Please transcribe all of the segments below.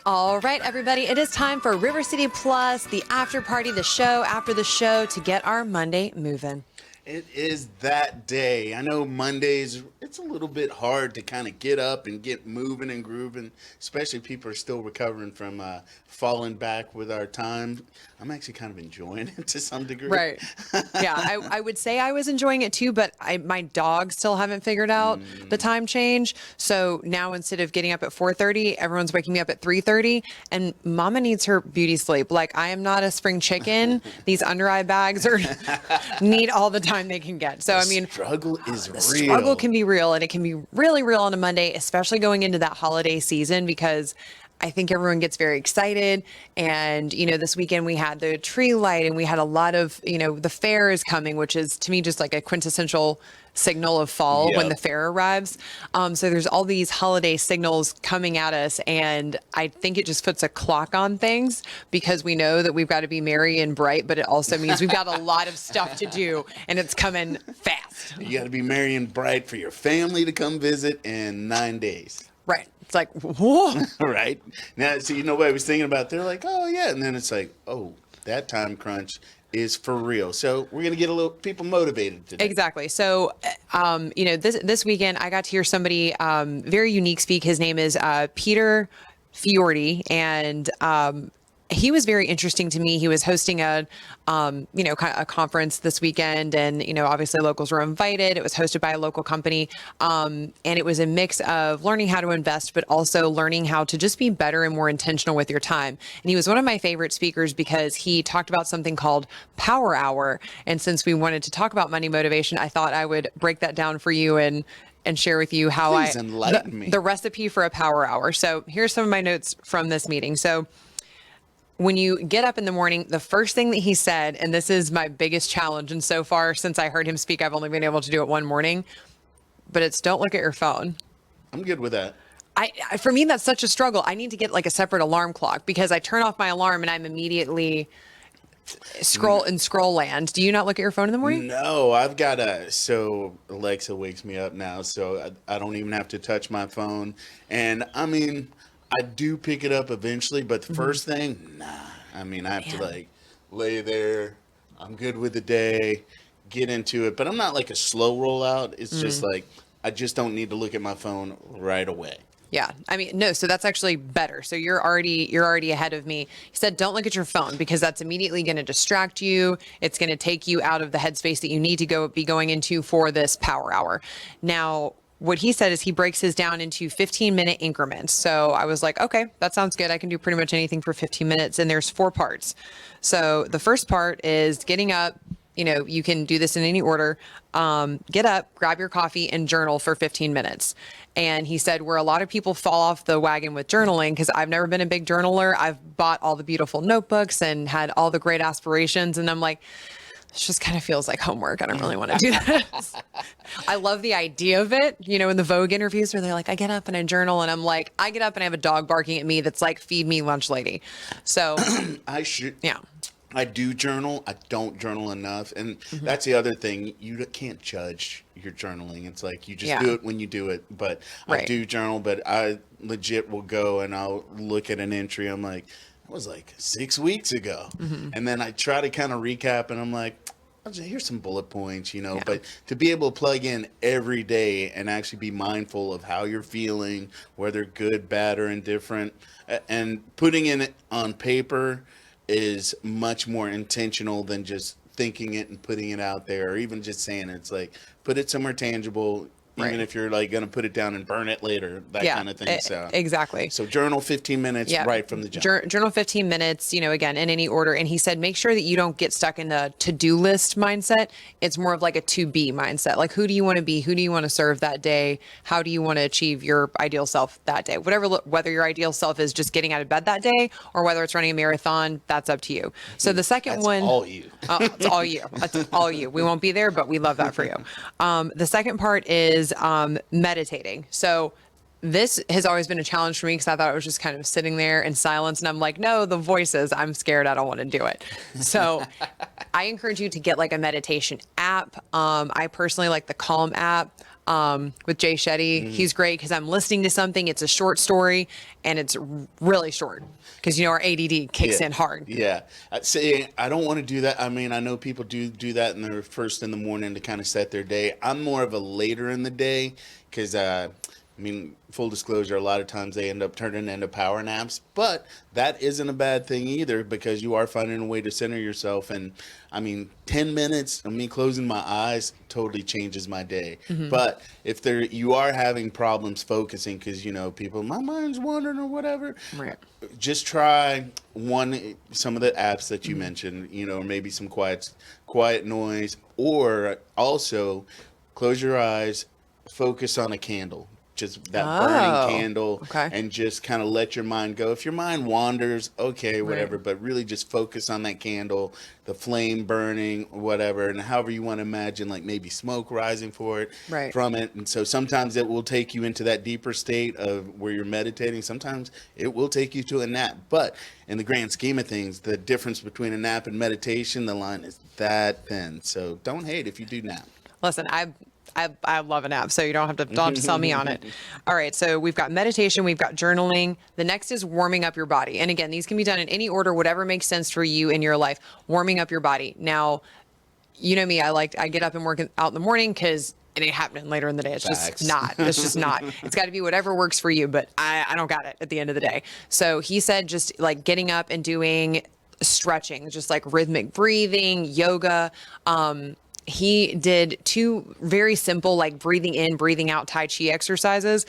All right, everybody, it is time for River City Plus, the after party, the show after the show to get our Monday moving. It is that day. I know Mondays, it's a little bit hard to kind of get up and get moving and grooving, especially people are still recovering from falling back with our time. I'm actually kind of enjoying it to some degree. Right. Yeah, I would say I was enjoying it too, but my dogs still haven't figured out the time change. So now instead of getting up at 4:30, everyone's waking me up at 3:30, and Mama needs her beauty sleep. Like, I am not a spring chicken. These under eye bags are need all the time they can get. So I mean, Struggle is the real. struggle can be real, and it can be really real on a Monday, especially going into that holiday season, because I think everyone gets very excited. And, this weekend we had the tree light and we had a lot of, the fair is coming, which is to me just like a quintessential signal of fall when Yep. the fair arrives. So there's all these holiday signals coming at us. And I think it just puts a clock on things because we know that we've got to be merry and bright, but it also means we've got a lot of stuff to do and it's coming fast. You got to be merry and bright for your family to come visit in 9 days. Right. It's like, whoa. Right now, so what I was thinking about. They're like, oh yeah, and then it's like, oh, that time crunch is for real. So we're gonna get a little people motivated today. Exactly. So, this weekend I got to hear somebody very unique speak. His name is Peter Fiordi, and he was very interesting to me. He was hosting a conference this weekend, and obviously locals were invited. It was hosted by a local company, and it was a mix of learning how to invest, but also learning how to just be better and more intentional with your time. And he was one of my favorite speakers because he talked about something called Power Hour. And since we wanted to talk about money motivation, I thought I would break that down for you and share with you how Please enlighten me. the recipe for a power hour. So here's some of my notes from this meeting. So when you get up in the morning, the first thing that he said, and this is my biggest challenge, and so far since I heard him speak, I've only been able to do it one morning, but it's don't look at your phone. I'm good with that. For me, that's such a struggle. I need to get like a separate alarm clock because I turn off my alarm and I'm immediately scroll land. Do you not look at your phone in the morning? No, I've got so Alexa wakes me up now, so I don't even have to touch my phone. And I mean, I do pick it up eventually, but the first thing, nah. I mean, I have to Man. like lay there. I'm good with the day, get into it. But I'm not like a slow rollout. It's just like I just don't need to look at my phone right away. Yeah. I mean, no, so that's actually better. So you're already ahead of me. He said, don't look at your phone because that's immediately going to distract you. It's going to take you out of the headspace that you need to be going into for this power hour. Now, what he said is he breaks his down into 15-minute increments. So I was like, okay, that sounds good. I can do pretty much anything for 15 minutes. And there's 4 parts. So the first part is getting up. You can do this in any order. Get up, grab your coffee, and journal for 15 minutes. And he said where a lot of people fall off the wagon with journaling, because I've never been a big journaler. I've bought all the beautiful notebooks and had all the great aspirations. And I'm like, this just kind of feels like homework. I don't really want to do this. I love the idea of it. In the Vogue interviews where they're like, I get up and I journal. And I'm like, I get up and I have a dog barking at me that's like, feed me lunch, lady. So, I should. yeah. I do journal. I don't journal enough. And that's the other thing. You can't judge your journaling. It's like you just Yeah. do it when you do it. But I Right. do journal, but I legit will go and I'll look at an entry. I'm like, that was like 6 weeks ago. And then I try to kind of recap and I'm like, here's some bullet points, Yeah. but to be able to plug in every day and actually be mindful of how you're feeling, whether good, bad, or indifferent, and putting it on paper is much more intentional than just thinking it and putting it out there, or even just saying it. It's like put it somewhere tangible, even Right. if you're like going to put it down and burn it later, that Yeah, kind of thing. exactly. So journal 15 minutes Yeah. right from the jump. Journal 15 minutes, again, in any order. And he said, make sure that you don't get stuck in the to-do list mindset. It's more of like a to-be mindset. Like, who do you want to be? Who do you want to serve that day? How do you want to achieve your ideal self that day? Whether your ideal self is just getting out of bed that day or whether it's running a marathon, that's up to you. So the second That's one. all you. It's all you. It's all you. We won't be there, but we love that for you. The second part is meditating. So this has always been a challenge for me because I thought it was just kind of sitting there in silence. And I'm like, no, the voices, I'm scared. I don't want to do it. So I encourage you to get like a meditation app. I personally like the Calm app. with Jay Shetty. He's great because I'm listening to something. It's a short story and it's really short because, our ADD kicks in hard. Yeah. See, I don't want to do that. I mean, I know people do that in their first in the morning to kind of set their day. I'm more of a later in the day because, full disclosure, a lot of times they end up turning into power naps, but that isn't a bad thing either because you are finding a way to center yourself. And 10 minutes of me closing my eyes totally changes my day. But if you are having problems focusing because, people, my mind's wandering or whatever, Right. just try some of the apps that you mentioned, or maybe some quiet noise, or also close your eyes, focus on a candle. Just that burning candle, okay. and just kind of let your mind go. If your mind wanders, okay, whatever, Right. but really just focus on that candle, the flame burning, whatever, and however you want to imagine, like maybe smoke rising Right. from it. And so sometimes it will take you into that deeper state of where you're meditating. Sometimes it will take you to a nap. But in the grand scheme of things, the difference between a nap and meditation, the line is that thin. So don't hate if you do nap. Listen, I love an app, so you don't have to sell me on it. All right, so we've got meditation, we've got journaling. The next is warming up your body. And again, these can be done in any order, whatever makes sense for you in your life. Warming up your body. Now, you know me, I get up and work out in the morning because it ain't happening later in the day. It's Facts. just not. It's just not. It's got to be whatever works for you, but I don't got it at the end of the day. So he said just like getting up and doing stretching, just like rhythmic breathing, yoga. He did 2 very simple, like breathing in, breathing out Tai Chi exercises.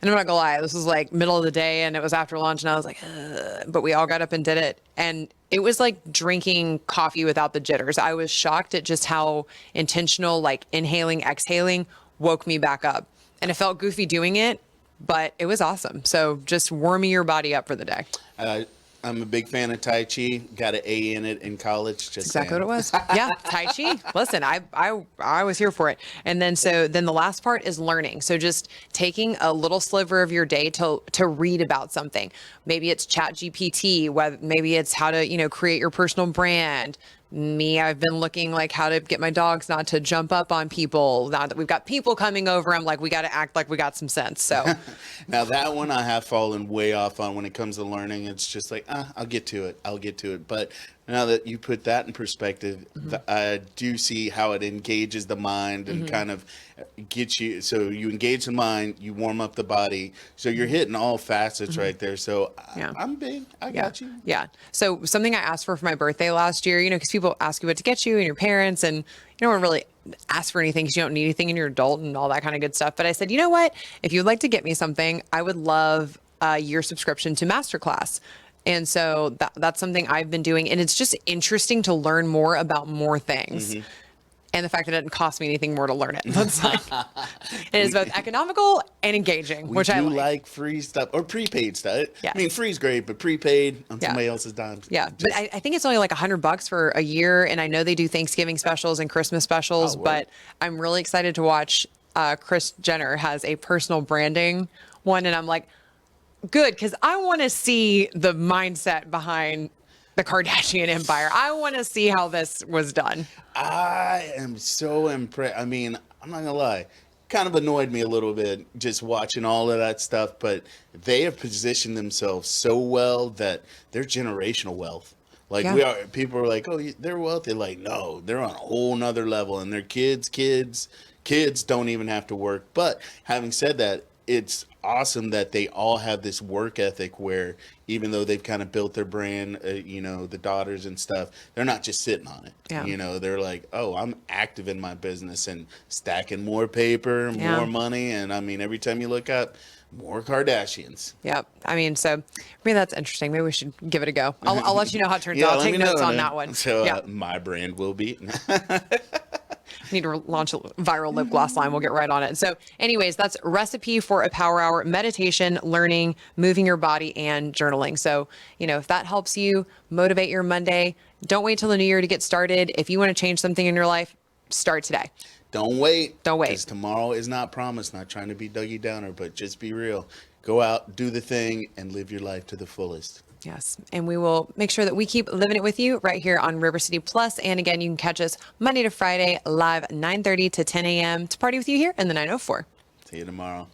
And I'm not gonna lie, this was like middle of the day and it was after lunch and I was like, ugh. But we all got up and did it. And it was like drinking coffee without the jitters. I was shocked at just how intentional, like inhaling, exhaling woke me back up. And it felt goofy doing it, but it was awesome. So just warming your body up for the day. I'm a big fan of Tai Chi. Got an A in it in college. Just Exactly saying. what it was. Yeah, Tai Chi. Listen, I was here for it. And then the last part is learning. So just taking a little sliver of your day to read about something. Maybe it's Chat GPT, maybe it's how to, create your personal brand. I've been looking like how to get my dogs not to jump up on people. Now that we've got people coming over, I'm like, we got to act like we got some sense. So Now that one I have fallen way off on when it comes to learning. It's just like, I'll get to it. But now that you put that in perspective, I do see how it engages the mind and kind of gets you. So you engage the mind, you warm up the body. So you're hitting all facets right there. So Yeah. I'm big. I got you. Yeah. So something I asked for my birthday last year, because people ask you what to get you and your parents, and you don't want to really ask for anything because you don't need anything and you're an adult and all that kind of good stuff. But I said, you know what? If you'd like to get me something, I would love a year subscription to Masterclass. And so that's something I've been doing. And it's just interesting to learn more about more things. And the fact that it didn't cost me anything more to learn it. That's like, it is both economical and engaging, We which do I like free stuff or prepaid stuff. Yes. Free's great, but prepaid on Yeah. somebody else's dime. Yeah, but I think it's only like $100 for a year, and I know they do Thanksgiving specials and Christmas specials. Oh, word. But I'm really excited to watch. Kris Jenner has a personal branding one, and I'm like, good, because I want to see the mindset behind the Kardashian empire. I want to see how this was done. I am so impressed. I'm not gonna lie, kind of annoyed me a little bit just watching all of that stuff, but they have positioned themselves so well that they're generational wealth. Like Yeah. people are like, oh, they're wealthy. Like, no, they're on a whole nother level, and their kids don't even have to work. But having said that, it's awesome that they all have this work ethic where even though they've kind of built their brand, the daughters and stuff, they're not just sitting on it. Yeah. They're like, oh, I'm active in my business and stacking more paper, Yeah. more money. And every time you look up, more Kardashians. Yep. For me, that's interesting. Maybe we should give it a go. I'll let you know how it turns out. I'll let take me notes know, on man. that one. So Yeah. my brand will be. Need to launch a viral lip gloss line. We'll get right on it. So anyways, that's Recipe for a Power Hour: meditation, learning, moving your body, and journaling. So, if that helps you motivate your Monday, don't wait till the new year to get started. If you want to change something in your life, start today. Don't wait. Don't wait. Because tomorrow is not promised. Not trying to be Dougie Downer, but just be real. Go out, do the thing, and live your life to the fullest. Yes. And we will make sure that we keep living it with you right here on River City Plus. And again, you can catch us Monday to Friday live 9:30 to 10 a.m. to party with you here in the 904. See you tomorrow.